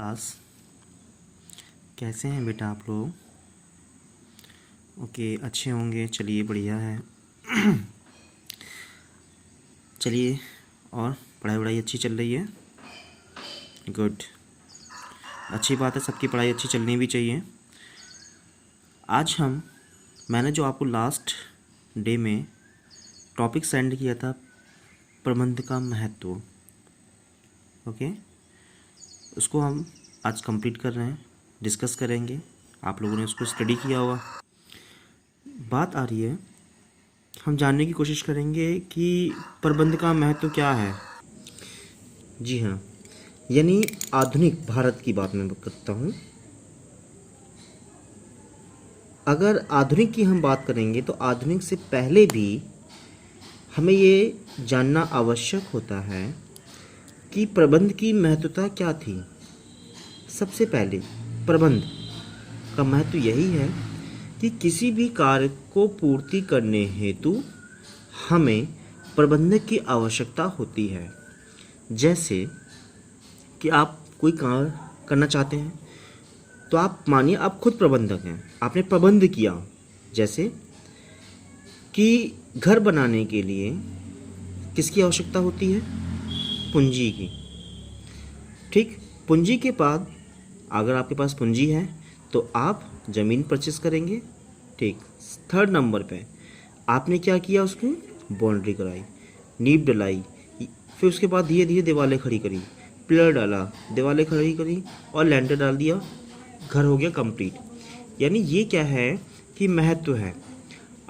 Class कैसे हैं बेटा आप लोग। ओके, अच्छे होंगे। चलिए, बढ़िया है। चलिए, और पढ़ाई वढ़ाई अच्छी चल रही है? गुड, अच्छी बात है। सबकी पढ़ाई अच्छी चलनी भी चाहिए। आज मैंने जो आपको लास्ट डे में टॉपिक सेंड किया था, प्रबंध का महत्व, ओके, उसको हम आज कंप्लीट कर रहे हैं, डिस्कस करेंगे। आप लोगों ने उसको स्टडी किया होगा। बात आ रही है, हम जानने की कोशिश करेंगे कि प्रबंध का महत्व क्या है। जी हाँ, यानी आधुनिक भारत की बात मैं करता हूँ। अगर आधुनिक की हम बात करेंगे तो आधुनिक से पहले भी हमें ये जानना आवश्यक होता है कि प्रबंध की महत्वता क्या थी। सबसे पहले प्रबंध का महत्व यही है कि किसी भी कार्य को पूर्ति करने हेतु हमें प्रबंधक की आवश्यकता होती है। जैसे कि आप कोई कार्य करना चाहते हैं तो आप मानिए आप खुद प्रबंधक हैं, आपने प्रबंध किया। जैसे कि घर बनाने के लिए किसकी आवश्यकता होती है? पूंजी की। ठीक, पूंजी के बाद अगर आपके पास पूंजी है तो आप ज़मीन परचेस करेंगे। ठीक, थर्ड नंबर पे आपने क्या किया? उसकी बाउंड्री कराई, नींव डलाई, फिर उसके बाद धीरे धीरे दीवारें खड़ी करी, पिलर डाला, दीवारें खड़ी करी और लैंटर डाल दिया, घर हो गया कंप्लीट। यानी ये क्या है कि महत्व है।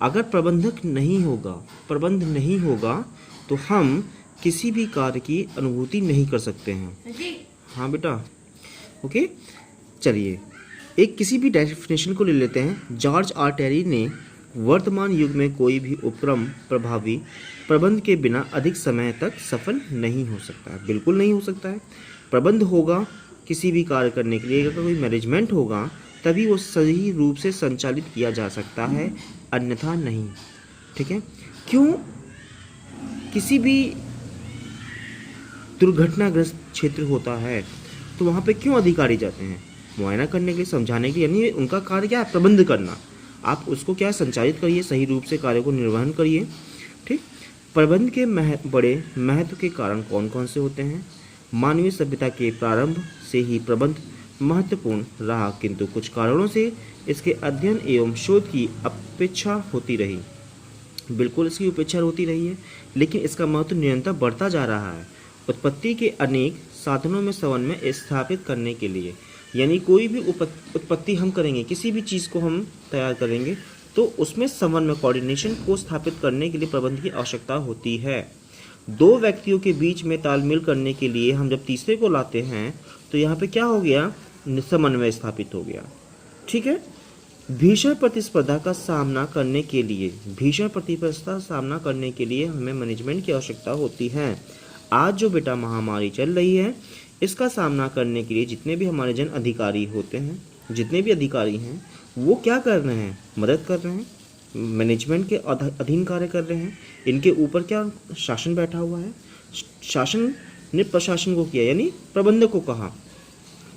अगर प्रबंध नहीं होगा तो हम किसी भी कार्य की अनुभूति नहीं कर सकते हैं। हाँ बेटा, ओके। चलिए, एक किसी भी डेफिनेशन को ले लेते हैं। जॉर्ज आर टेरी ने वर्तमान युग में कोई भी उपक्रम प्रभावी प्रबंध के बिना अधिक समय तक सफल नहीं हो सकता है। बिल्कुल नहीं हो सकता है। प्रबंध होगा किसी भी कार्य करने के लिए, अगर कोई मैनेजमेंट होगा तभी वो सही रूप से संचालित किया जा सकता है, अन्यथा नहीं। ठीक है? क्यों? किसी भी दुर्घटनाग्रस्त क्षेत्र होता है तो वहाँ पे क्यों अधिकारी जाते हैं? मुआयना करने के लिए, समझाने के लिए। यानी उनका कार्य क्या है? प्रबंध करना। आप उसको क्या संचालित करिए, सही रूप से कार्य को निर्वहन करिए। ठीक, प्रबंध के बड़े महत्व के कारण कौन कौन से होते हैं? मानवीय सभ्यता के प्रारंभ से ही प्रबंध महत्वपूर्ण रहा, किंतु कुछ कारणों से इसके अध्ययन एवं शोध की अपेक्षा होती रही। बिल्कुल इसकी उपेक्षा होती रही है, लेकिन इसका महत्व निरंतर बढ़ता जा रहा है। उत्पत्ति के अनेक साधनों में समन्वय स्थापित करने के लिए, यानी कोई भी उत्पत्ति हम करेंगे, किसी भी चीज़ को हम तैयार करेंगे तो उसमें समन्वय, कोऑर्डिनेशन को स्थापित करने के लिए प्रबंध की आवश्यकता होती है। दो व्यक्तियों के बीच में तालमेल करने के लिए हम जब तीसरे को लाते हैं तो यहाँ पे क्या हो गया? समन्वय स्थापित हो गया। ठीक है? भीषण प्रतिस्पर्धा का सामना करने के लिए हमें मैनेजमेंट की आवश्यकता होती है। आज जो बेटा महामारी चल रही है, इसका सामना करने के लिए जितने भी हमारे जन अधिकारी होते हैं, जितने भी अधिकारी हैं, वो क्या कर रहे हैं? मदद कर रहे हैं, मैनेजमेंट के अधीन कार्य कर रहे हैं। इनके ऊपर क्या शासन बैठा हुआ है? शासन ने प्रशासन को किया, यानी प्रबंधक को कहा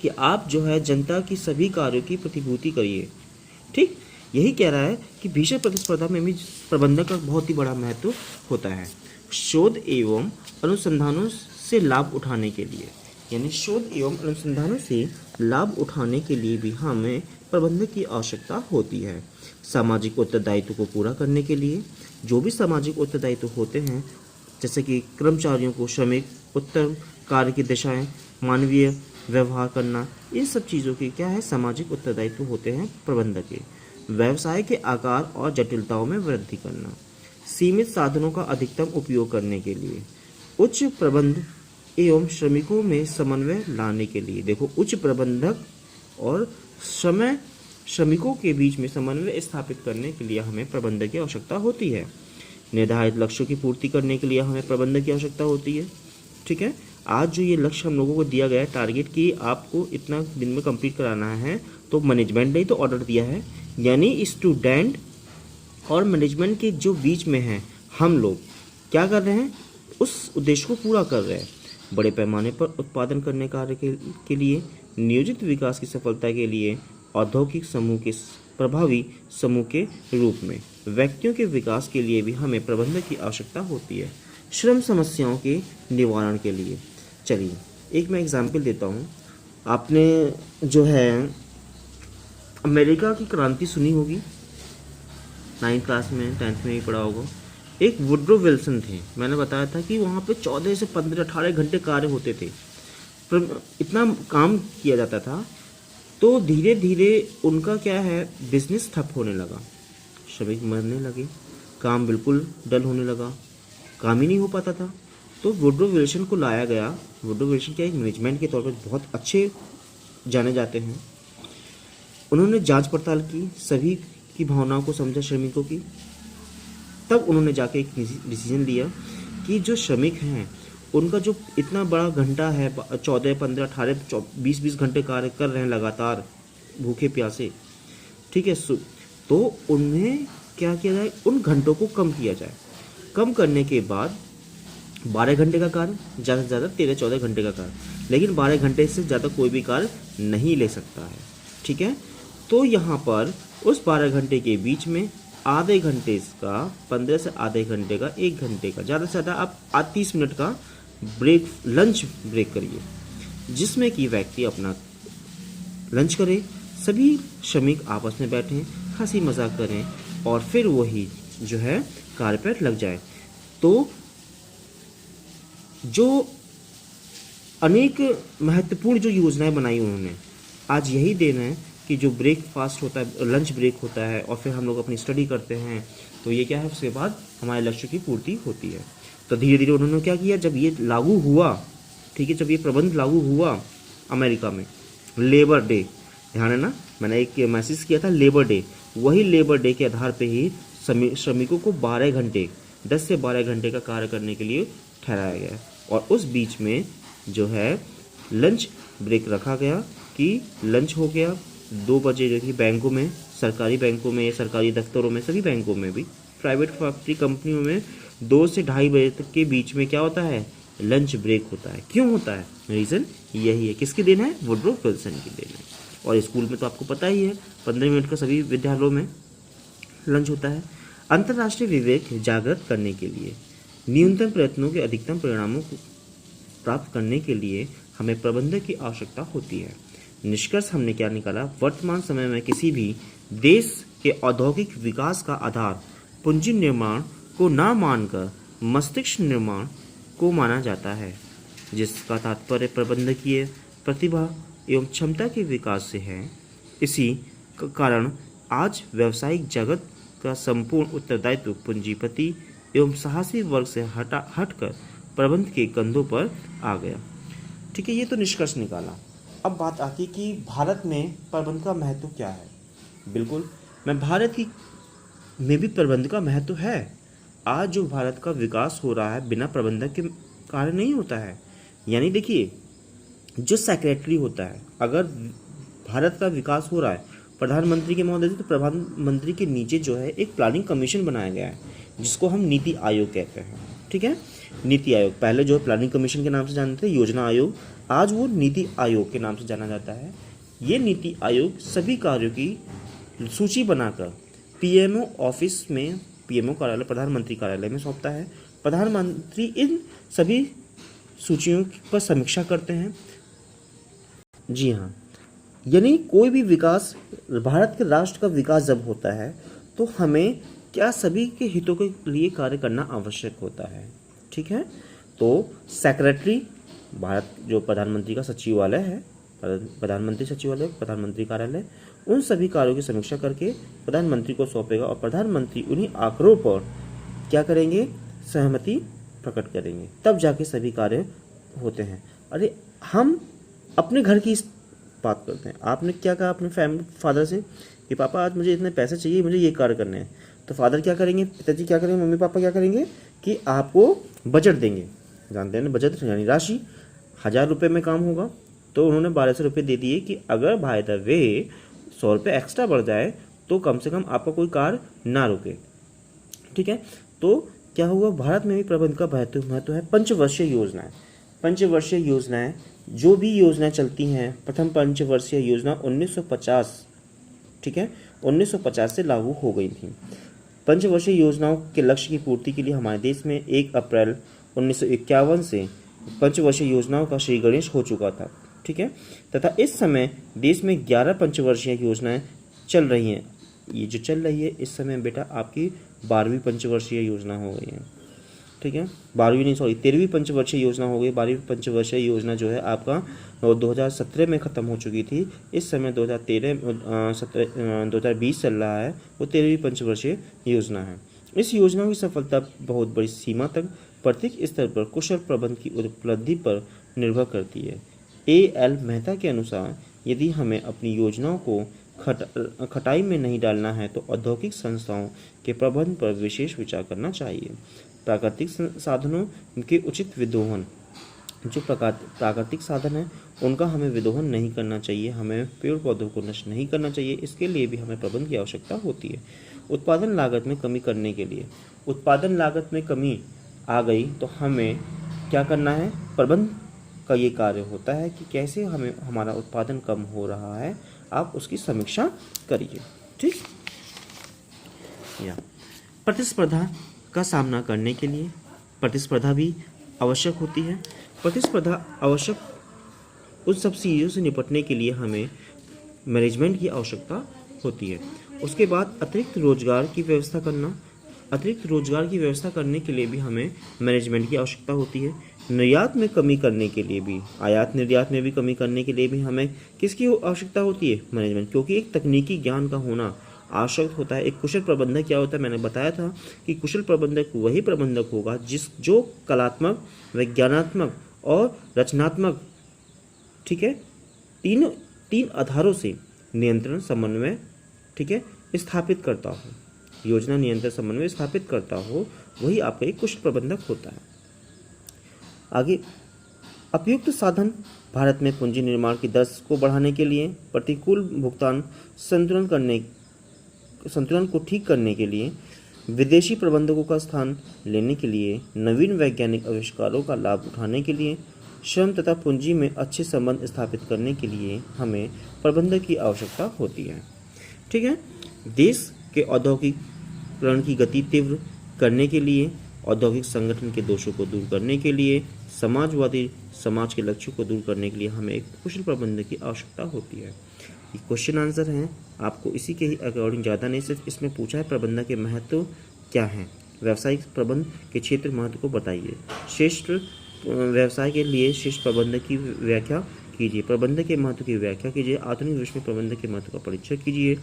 कि आप जो है जनता की सभी कार्यों की प्रतिभूति करिए। ठीक, यही कह रहा है कि भीषण प्रतिस्पर्धा में भी प्रबंधक का बहुत ही बड़ा महत्व होता है। शोध एवं अनुसंधानों से लाभ उठाने के लिए, यानी शोध एवं अनुसंधानों से लाभ उठाने के लिए भी हमें प्रबंधक की आवश्यकता होती है। सामाजिक उत्तरदायित्व को पूरा करने के लिए, जो भी सामाजिक उत्तरदायित्व होते हैं, जैसे कि कर्मचारियों को श्रमिक उत्तर कार्य की दिशाएं, मानवीय व्यवहार करना, इन सब चीज़ों की क्या है? सामाजिक उत्तरदायित्व होते हैं प्रबंधक के। व्यवसाय के आकार और जटिलताओं में वृद्धि करना, सीमित साधनों का अधिकतम उपयोग करने के लिए, उच्च प्रबंध एवं श्रमिकों में समन्वय लाने के लिए। देखो, उच्च प्रबंधक और श्रमिकों के बीच में समन्वय स्थापित करने के लिए हमें प्रबंधक की आवश्यकता होती है। निर्धारित लक्ष्यों की पूर्ति करने के लिए हमें प्रबंधक की आवश्यकता होती है। ठीक है? आज जो ये लक्ष्य हम लोगों को दिया गया है, टारगेट की आपको इतना दिन में कंप्लीट कराना है, तो मैनेजमेंट ने तो ऑर्डर दिया है, यानी स्टूडेंट और मैनेजमेंट के जो बीच में है, हम लोग क्या कर रहे हैं? उस उद्देश्य को पूरा कर रहे हैं। बड़े पैमाने पर उत्पादन करने कार्य के लिए नियोजित विकास की सफलता के लिए औद्योगिक समूह के प्रभावी समूह के रूप में व्यक्तियों के विकास के लिए भी हमें प्रबंधक की आवश्यकता होती है, श्रम समस्याओं के निवारण के लिए। चलिए एक मैं एग्जाम्पल देता हूँ। आपने जो है अमेरिका की क्रांति सुनी होगी, 9th क्लास में 10th में ही पढ़ा होगा। एक वुड्रो विल्सन थे, मैंने बताया था कि वहाँ पे 14 से 15 18 घंटे कार्य होते थे, पर इतना काम किया जाता था। तो धीरे धीरे उनका क्या है, बिजनेस ठप होने लगा, श्रमिक मरने लगे, काम बिल्कुल डल होने लगा, काम ही नहीं हो पाता था। तो वुड्रो विल्सन को लाया गया। वुड्रो विल्सन क्या एक मैनेजमेंट के तौर पर बहुत अच्छे जाने जाते हैं। उन्होंने जांच पड़ताल की, सभी की भावनाओं को समझा श्रमिकों की, तब उन्होंने जाके एक डिसीजन लिया कि जो श्रमिक हैं उनका जो इतना बड़ा घंटा है, 14 15 18 20 घंटे कार्य कर रहे हैं लगातार भूखे प्यासे, ठीक है, तो उन्हें क्या किया जाए, उन घंटों को कम किया जाए। कम करने के बाद 12 घंटे का कार्य, ज़्यादा से ज़्यादा 13-14 घंटे का कार्य, लेकिन 12 घंटे से ज़्यादा कोई भी कार्य नहीं ले सकता है, ठीक है। तो यहाँ पर उस 12 घंटे के बीच में आधे घंटे का, 15 से आधे घंटे का, 1 घंटे का, ज़्यादा से ज़्यादा आप 30 मिनट का ब्रेक, लंच ब्रेक करिए, जिसमें कि व्यक्ति अपना लंच करे, सभी श्रमिक आपस में बैठें, हंसी मजाक करें और फिर वही जो है कार्य पर लग जाए। तो जो अनेक महत्वपूर्ण जो योजनाएं बनाई उन्होंने, आज यही देन है कि जो ब्रेकफास्ट होता है, लंच ब्रेक होता है और फिर हम लोग अपनी स्टडी करते हैं, तो ये क्या है, उसके बाद हमारे लक्ष्य की पूर्ति होती है। तो धीरे धीरे उन्होंने क्या किया, जब ये लागू हुआ, ठीक है, जब ये प्रबंध लागू हुआ अमेरिका में, लेबर डे, ध्यान है ना, मैंने एक मैसेज किया था लेबर डे, वही लेबर डे के आधार पे ही श्रमिकों को 12 घंटे, 10 से 12 घंटे का कार्य करने के लिए ठहराया गया और उस बीच में जो है लंच ब्रेक रखा गया कि लंच हो गया 2 बजे, जो कि बैंकों में, सरकारी बैंकों में, सरकारी दफ्तरों में, सभी बैंकों में भी, प्राइवेट फैक्ट्री कंपनियों में 2 से 2:30 बजे तक के बीच में क्या होता है, लंच ब्रेक होता है। क्यों होता है, रीज़न यही है, किसकी देन है, वुड्रो विल्सन की देन है। और स्कूल में तो आपको पता ही है 15 मिनट का सभी विद्यालयों में लंच होता है। अंतर्राष्ट्रीय विवेक जागृत करने के लिए, न्यूनतम प्रयत्नों के अधिकतम परिणामों को प्राप्त करने के लिए हमें प्रबंधक की आवश्यकता होती है। निष्कर्ष हमने क्या निकाला, वर्तमान समय में किसी भी देश के औद्योगिक विकास का आधार पूंजी निर्माण को ना मानकर मस्तिष्क निर्माण को माना जाता है, जिसका तात्पर्य प्रबंधकीय प्रतिभा एवं क्षमता के विकास से है। इसी कारण आज व्यावसायिक जगत का संपूर्ण उत्तरदायित्व पूंजीपति एवं साहसी वर्ग से हटकर प्रबंध के कंधों पर आ गया, ठीक है। ये तो निष्कर्ष निकाला। अब बात आती कि भारत में प्रबंध का महत्व क्या है। बिल्कुल, मैं भारत की में भी प्रबंध का महत्व है। आज जो भारत का विकास हो रहा है बिना प्रबंधक के कार्य नहीं होता है। यानी देखिए, जो सेक्रेटरी होता है, अगर भारत का विकास हो रहा है प्रधानमंत्री के महोदय से, तो प्रधानमंत्री के नीचे जो है एक प्लानिंग कमीशन बनाया गया है, जिसको हम नीति आयोग कहते हैं, ठीक है। नीति आयोग पहले जो है प्लानिंग कमीशन के नाम से जानते थे, योजना आयोग, आज वो नीति आयोग के नाम से जाना जाता है। ये नीति आयोग सभी कार्यों की सूची बनाकर पीएमओ ऑफिस में, पीएमओ कार्यालय प्रधानमंत्री कार्यालय में सौंपता है। प्रधानमंत्री इन सभी सूचियों पर समीक्षा करते हैं। जी हाँ, यानी कोई भी विकास, भारत के राष्ट्र का विकास जब होता है तो हमें क्या सभी के हितों के लिए कार्य करना आवश्यक होता है, ठीक है। तो सेक्रेटरी, भारत जो प्रधानमंत्री का सचिवालय है, प्रधानमंत्री सचिवालय, प्रधानमंत्री कार्यालय, उन सभी कार्यों की समीक्षा करके प्रधानमंत्री को सौंपेगा और प्रधानमंत्री उन्हीं आंकड़ों पर क्या करेंगे, सहमति प्रकट करेंगे, तब जाके सभी कार्य होते हैं। अरे हम अपने घर की बात करते हैं, आपने क्या कहा अपने फादर से कि पापा आज मुझे इतने पैसे चाहिए, मुझे ये कार्य करने हैं, तो फादर क्या करेंगे, पिताजी क्या करेंगे, मम्मी पापा क्या करेंगे कि आपको बजट देंगे। जानते हैं ना बजट यानी राशि। 1000 रुपये में काम होगा तो उन्होंने 1200 रुपये दे दिए कि अगर बाय द वे 100 रुपये एक्स्ट्रा बढ़ जाए तो कम से कम आपका कोई कार्य ना रुके, ठीक है। तो क्या हुआ, भारत में भी प्रबंध का महत्व है। पंचवर्षीय योजनाएं, पंचवर्षीय योजनाएं जो भी योजना चलती हैं, प्रथम पंचवर्षीय योजना 1950, ठीक है, 1950 से लागू हो गई थी। पंचवर्षीय योजनाओं के लक्ष्य की पूर्ति के लिए हमारे देश में 1 अप्रैल 1951 से पंचवर्षीय योजनाओं का श्री गणेश हो चुका था, ठीक है, तथा इस समय देश में 11 पंचवर्षीय योजनाएं चल रही हैं। ये जो चल रही है इस समय बेटा आपकी 12वीं पंचवर्षीय योजना हो गई है, ठीक है, 12वीं नहीं सॉरी 13वीं पंचवर्षीय योजना हो गई। 12वीं पंचवर्षीय योजना जो है आपका 2017 में ख़त्म हो चुकी थी। इस समय 2020 चल रहा है, वो 13वीं पंचवर्षीय योजना है। इस योजना की सफलता बहुत बड़ी सीमा तक प्रत्येक स्तर पर कुशल प्रबंधन की उपलब्धि पर निर्भर करती है। A.L. मेहता के अनुसार यदि हमें अपनी योजनाओं को खटाई में नहीं डालना है तो औद्योगिक संस्थाओं के प्रबंधन पर विशेष विचार करना चाहिए। प्राकृतिक साधनों के उचित विदोहन, जो प्राकृतिक साधन है उनका हमें विदोहन नहीं करना चाहिए, हमें पेड़ पौधों को नष्ट नहीं करना चाहिए, इसके लिए भी हमें प्रबंधन की आवश्यकता होती है। उत्पादन लागत में कमी करने के लिए, उत्पादन लागत में कमी आ गई तो हमें क्या करना है, प्रबंधन का ये कार्य होता है कि कैसे हमें हमारा उत्पादन कम हो रहा है, आप उसकी समीक्षा करिए, ठीक। या प्रतिस्पर्धा का सामना करने के लिए प्रतिस्पर्धा भी आवश्यक होती है। प्रतिस्पर्धा आवश्यक उन सब चीज़ों से निपटने के लिए हमें मैनेजमेंट की आवश्यकता होती है। उसके बाद अतिरिक्त रोजगार की व्यवस्था करना, अतिरिक्त रोजगार की व्यवस्था करने के लिए भी हमें मैनेजमेंट की आवश्यकता होती है। निर्यात में कमी करने के लिए भी, आयात निर्यात में भी कमी करने के लिए भी हमें किसकी आवश्यकता होती है, मैनेजमेंट, क्योंकि एक तकनीकी ज्ञान का होना आवश्यक होता है। एक कुशल प्रबंधक क्या होता है, मैंने बताया था कि कुशल प्रबंधक वही प्रबंधक होगा जो कलात्मक, वैज्ञानात्मक और रचनात्मक, ठीक है, तीन आधारों से नियंत्रण समन्वय, ठीक है, स्थापित करता हो, योजना नियंत्रण समन्वय स्थापित करता हो, वही आपका एक कुशल प्रबंधक होता है। आगे, उपयुक्त साधन भारत में पूंजी निर्माण की दर को बढ़ाने के लिए, प्रतिकूल भुगतान संतुलन को ठीक करने के लिए, विदेशी प्रबंधकों का स्थान लेने के लिए, नवीन वैज्ञानिक आविष्कारों का लाभ उठाने के लिए, श्रम तथा पूंजी में अच्छे संबंध स्थापित करने के लिए हमें प्रबंधक की आवश्यकता होती है, ठीक है। देश के औद्योगिकरण की गति तीव्र करने के लिए, औद्योगिक संगठन के दोषों को दूर करने के लिए, समाजवादी समाज के लक्ष्यों को दूर करने के लिए हमें एक कुशल प्रबंधक की आवश्यकता होती है। ये क्वेश्चन आंसर हैं, आपको इसी के ही अकॉर्डिंग ज़्यादा नहीं, सिर्फ इसमें पूछा है प्रबंधक के महत्व क्या हैं, व्यावसायिक प्रबंध के क्षेत्र महत्व को बताइए, श्रेष्ठ व्यवसाय के लिए श्रेष्ठ प्रबंधक की व्याख्या कीजिए, प्रबंधक के महत्व की व्याख्या कीजिए, आधुनिक विश्व में प्रबंधक के महत्व का परिचय कीजिए,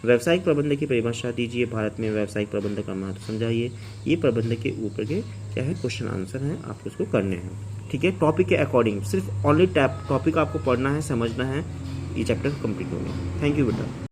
व्यावसायिक प्रबंधक की परिभाषा दीजिए, भारत में व्यावसायिक प्रबंधक का महत्व समझाइए। ये प्रबंधक के ऊपर के क्या है क्वेश्चन आंसर हैं, आपको इसको करने हैं, ठीक है। टॉपिक के अकॉर्डिंग सिर्फ ओनली टॉपिक आपको पढ़ना है, समझना है, ये चैप्टर कंप्लीट हो गया। थैंक यू बेटा।